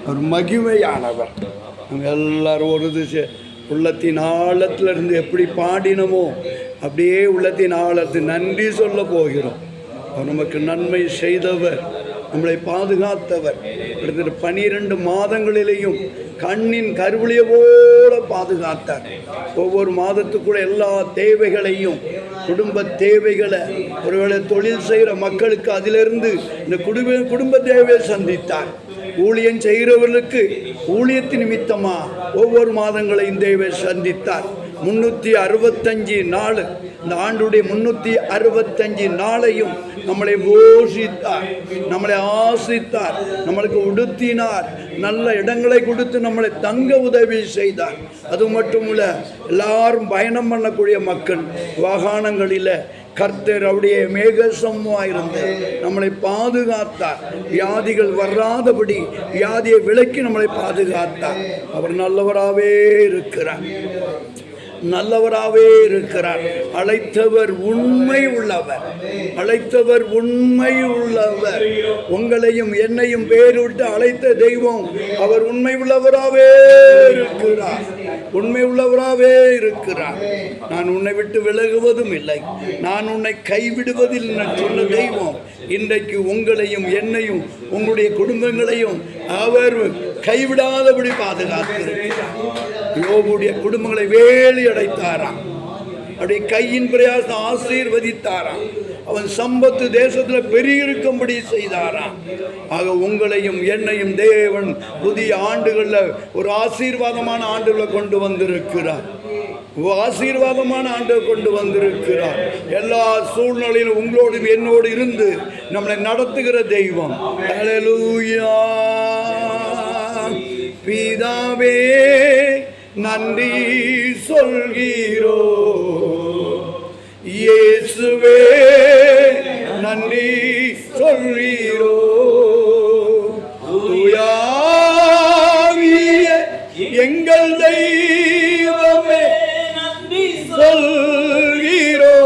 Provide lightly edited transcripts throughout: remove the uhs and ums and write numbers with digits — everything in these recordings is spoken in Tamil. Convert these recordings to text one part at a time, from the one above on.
ஒரு மகிமையானவர். நம்ம எல்லாரும் ஒரு திசை உள்ளத்தின் ஆழத்திலிருந்து எப்படி பாடினமோ அப்படியே உள்ளத்தின் ஆழத்தில் நன்றி சொல்ல போகிறோம். அவர் நமக்கு நன்மை செய்தவர், நம்மளை பாதுகாத்தவர். கிட்டத்தட்ட 12 மாதங்களிலேயும் கண்ணின் கருவிழியை போல பாதுகாத்தார். ஒவ்வொரு மாதத்துக்குள்ள எல்லா தேவைகளையும், குடும்ப தேவைகளை, ஒருவேளை தொழில் செய்கிற மக்களுக்கு அதிலிருந்து இந்த குடும்ப தேவையை சந்தித்தார். ஊழியம் செய்கிறவர்களுக்கு ஊழியத்தின் நிமித்தமா ஒவ்வொரு மாதங்களையும் தேவை சந்தித்தார். 365 நாள், இந்த ஆண்டுடைய 365 நாளையும் நம்மளை போஷித்தார், நம்மளை ஆசித்தார், நம்மளுக்கு உடுத்தினார், நல்ல இடங்களை கொடுத்து நம்மளை தங்க உதவி செய்தார். அது மட்டும் இல்ல, எல்லாரும் பயணம் பண்ணக்கூடிய மக்கள் வாகனங்களில் கர்த்தர் அவருடைய மேகசம்மாயிருந்து நம்மளை பாதுகாத்தார். வியாதிகள் வராதபடி வியாதியை விலக்கி நம்மளை பாதுகாத்தார். அவர் நல்லவராகவே இருக்கிறார், நல்லவராகவே இருக்கிறார். அழைத்தவர் உண்மை உள்ளவர், அழைத்தவர் உண்மை உள்ளவர். உங்களையும் என்னையும் வேறுவிட்டு அழைத்த தெய்வம் அவர் உண்மை உள்ளவராகவே இருக்கிறார், உண்மை உள்ளவராகவே இருக்கிறார். நான் உன்னை விட்டு விலகுவதும் இல்லை, நான் உன்னை கைவிடுவதில்லை சொன்ன தெய்வம் இன்றைக்கு உங்களையும் என்னையும் உங்களுடைய குடும்பங்களையும் அவர் கைவிடாதபடி பாதுகாத்திருக்கிறார். யோபுடைய குடும்பங்களை வேலி அடைத்தாராம், அவருடைய கையின் பிரயாசம் ஆசீர்வதித்தாராம், அவன் சம்பத்து தேசத்தில் பெருகிருக்கும்படி செய்தாராம். ஆக உங்களையும் என்னையும் தேவன் புதிய ஆண்டுகளில் ஒரு ஆசீர்வாதமான ஆண்டுகளை கொண்டு வந்திருக்கிறார், ஆசீர்வாதமான ஆண்டை கொண்டு வந்திருக்கிறார். எல்லா சூழ்நிலையிலும் உங்களோடு என்னோடு இருந்து நம்மளை நடத்துகிற தெய்வம். ஹல்லேலூயா. பிதாவே நன்றி சொல்கிறோ, இயேசுவே நன்றி சொல்கிறோ, தூயாவியே எங்கள் தெய்வமே நன்றி சொல்கிறோ,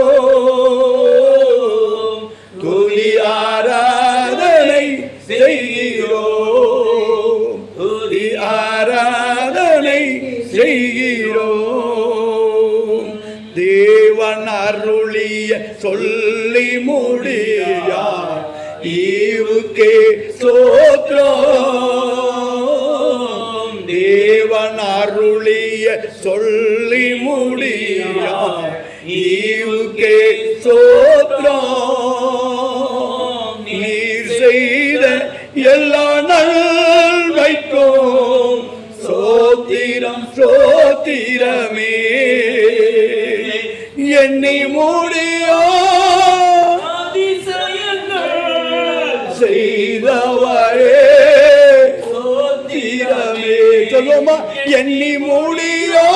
துதி ஆராதனை செய்கிறோ, துதி ஆராதனை செய்கிறோ. தேவன் அருளிய சொல்லி முடியா ஈவுக்கே ஸ்தோத்திரம். தேவன் அருளிய சொல்லி முடியா ஈவுக்கே ஸ்தோத்திரம். நீர் செய்த எல்லா நல்வைக்கும் ஸ்தோத்திரம் ஸ்தோத்திரமே. எண்ணி முடியா செய்தவரே ஸ்தோத்திரமே. சொல்லுமா, எண்ணி முடியா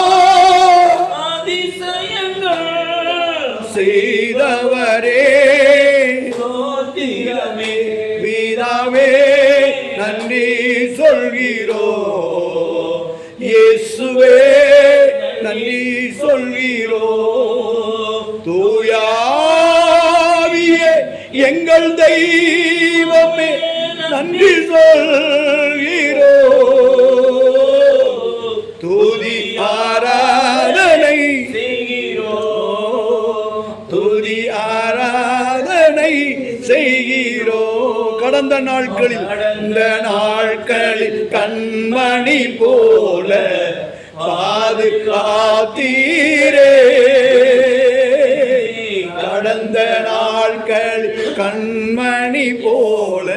செய்தவரே ஸ்தோத்திரமே. பிதாவே நன்றி சொல்கிறோ, இயேசுவே நன்றி சொல்கிறோ, தூயாவியே எங்கள் தெய்வமே நன்றி சொல்கிறோ, துதி ஆராதனை செய்கிறோ, துதி ஆராதனை செய்கிறோ. கடந்த நாட்களில் இந்த நாட்களில் கண்மணி போல பாதுகாத்தீரே, கடந்த நாட்களில் கண்மணி போல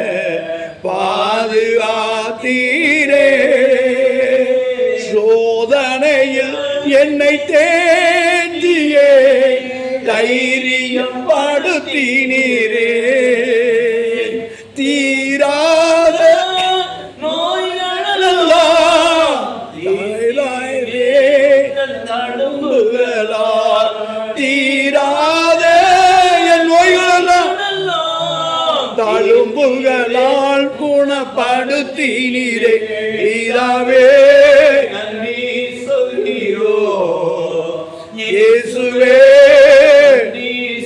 பாதுகாத்தீரே. சோதனையில் என்னை தேற்றியே தைரியம் படுத்தினீரே, தீராத நோய்களெல்லாம் தழும்புகளால், தீராத என் நோய்களெல்லாம் தழும்புகளால் குணப்படுத்தினீரே. பிதாவே நன்றி சொல்கிறோ, இயேசுவே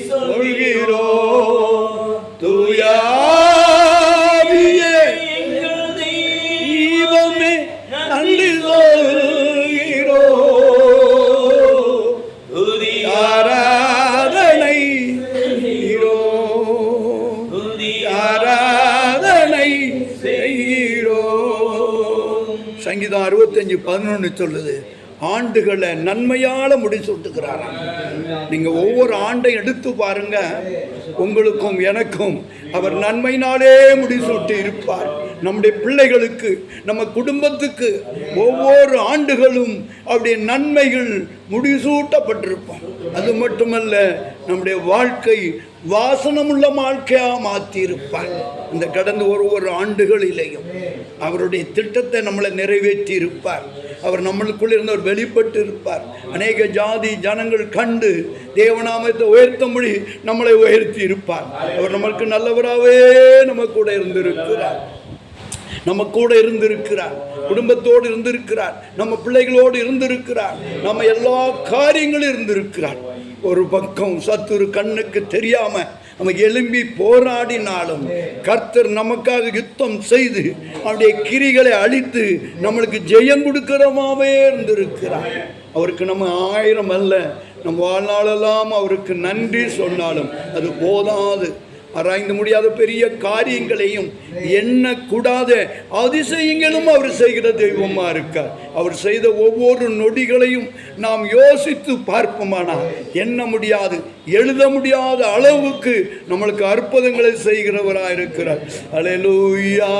சொல்கிறோ, தூயாவியே எங்கள் தெய்வம் சங்கீதம் 65:11 சொல்லுது, ஆண்டுகளை நன்மையால முடிசூட்டுகிறாராம். நீங்க ஒவ்வொரு ஆண்டை எடுத்து பாருங்க, உங்களுக்கும் எனக்கும் அவர் நன்மையினாலே முடிசூட்டி இருப்பார். நம்முடைய பிள்ளைகளுக்கு, நம்ம குடும்பத்துக்கு ஒவ்வொரு ஆண்டுகளும் அவருடைய நன்மைகள் முடிசூட்டப்பட்டிருப்போம். அது மட்டுமல்ல, நம்முடைய வாழ்க்கை வாசனமுள்ள வாழ்க்கையா மாற்றி இருப்பார். இந்த கடந்த ஒரு ஆண்டுகளிலேயும் அவருடைய திட்டத்தை நம்மளை நிறைவேற்றி இருப்பார். அவர் நம்மளுக்குள் இருந்தவர் வெளிப்பட்டு இருப்பார். அநேக ஜாதி ஜனங்கள் கண்டு தேவநாமத்தை உயர்த்தும்படி நம்மளை உயர்த்தி இருப்பார். அவர் நம்மளுக்கு நல்லவராகவே நம்ம கூட இருந்திருக்கிறார். நம்ம கூட இருந்திருக்கிறார், குடும்பத்தோடு இருந்திருக்கிறார், நம்ம பிள்ளைகளோடு இருந்திருக்கிறார், நம்ம எல்லா காரியங்களும் இருந்திருக்கிறார். ஒரு பக்கம் சத்துரு கண்ணுக்கு தெரியாம நம்ம எழும்பி போராடினாலும் கர்த்தர் நமக்காக யுத்தம் செய்து அவருடைய கிரிகளை அழித்து நம்மளுக்கு ஜெயம் கொடுக்கிறமாவே இருந்திருக்கிறார். அவருக்கு நம்ம 1000 அல்ல, நம் வாழ்நாளெல்லாம் அவருக்கு நன்றி சொன்னாலும் அது போதாது. ஆராய்ந்து முடியாத பெரிய காரியங்களையும் எண்ணக்கூடாத அதிசயங்களும் அவர் செய்கிற தெய்வமாக இருக்கார். அவர் செய்த ஒவ்வொரு நொடிகளையும் நாம் யோசித்து பார்ப்போமானா எண்ண முடியாது, எழுத முடியாத அளவுக்கு நம்மளுக்கு அற்புதங்களை செய்கிறவராக இருக்கிறார். அல்லேலூயா.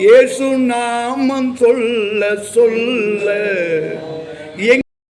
இயேசு நாமம் சொல்ல சொல்ல